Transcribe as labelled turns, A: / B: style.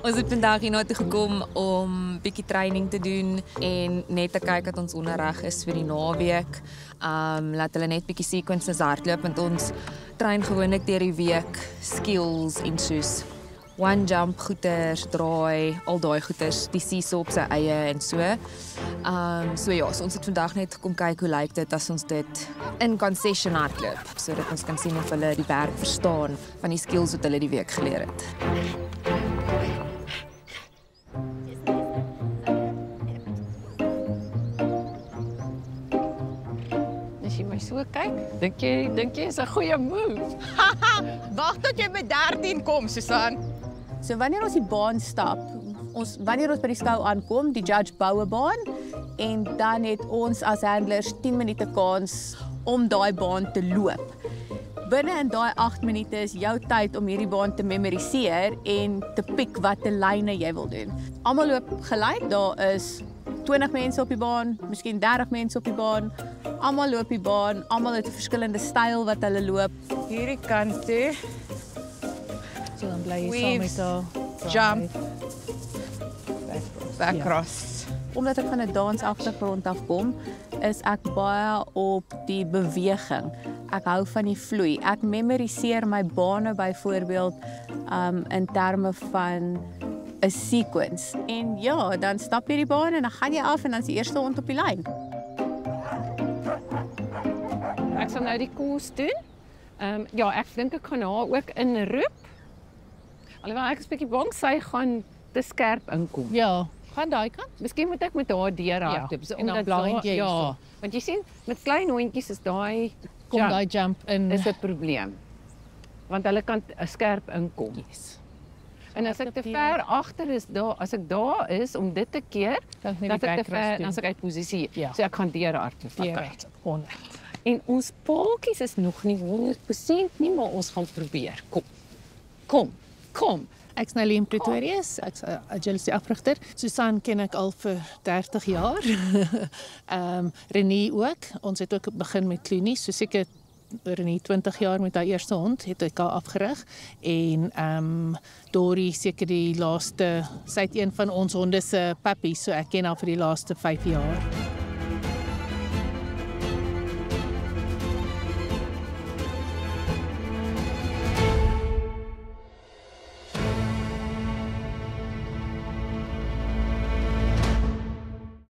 A: Ons het vandag hiernatoe gekom om bietjie training te doen en net te kyk dat ons onderrig is vir die naweek. Laat hulle net bietjie sequences hardloop want ons train gewoonlik deur die week skills en soos one jump goeters, draai, al daai goeters, die seesaw op sy eie en so. So ons het vandag net gekom kyk hoe lyk dit as ons dit in concession hardloop, sodat ons kan sien of hulle die werk verstaan van die skills wat hulle die week geleer het.
B: As jy my so kyk, dink jy is 'n goeie move.
C: Wag tot jy by 13 kom, Susan.
D: So wanneer ons die baan stap, wanneer ons by die skou aankom, die judge bou 'n baan en dan het ons as handlers 10 minute kans om daai baan te loop. Binne in daai 8 minute is jou tyd om hierdie baan te memoriseer en te piek watter lyne jy wil doen. Almal loop gelyk, daar is 20 mense op die baan, miskien 30 mense op die baan. Almal loop die baan, almal het 'n verskillende styl wat hulle loop.
C: Hierdie kant toe.
E: So dan bly jy
C: Weaves,
E: saam met
C: jump, backcross.
D: Omdat ek van 'n dansagtergrond af kom, is ek baie op die beweging. Ek hou van die vloei. Ek memoriseer my bane byvoorbeeld in terme van 'n sequence. En ja, dan stap jy die baan en dan gaan jy af en dan is die eerste hond op die lyn.
B: Ek sal nou die koers doen. Ja, ek dink ek gaan haar ook inroep. Alhoewel ek is bietjie bang sy gaan te skerp inkom.
E: Ja, gaan daai kant.
B: Miskien moet ek met haar deurhardloop.
E: en dan blind jy
B: ja,
E: hierso.
B: want jy sien met klein hondjies is daai
E: Kom daai jump in.
B: is 'n probleem. Want hulle kan skerp inkom.
E: Yes.
B: En as ek te ver agter is, as ek daar is om dit te keer,
E: Dan net
B: dat
E: die
B: ek te
E: backcross
B: ver,
E: doen.
B: dan is ek uit posisie.
E: Ja.
B: So ek gaan deurhardloop.
E: Ja, 100.
B: En ons paadjies is nog nie 100% nie, maar ons gaan probeer. Kom.
E: Ek's Nalien Pretorius, ek's 'n agility afrigter. Susan ken ek al vir 30 jaar. Renée ook. Ons het ook begin met Clooney, so seker Renée 20 jaar met haar eerste hond het ek haar afgerig en Dory seker die laaste, sy het een van ons honde se puppies, so ek ken haar vir die laaste 5 jaar.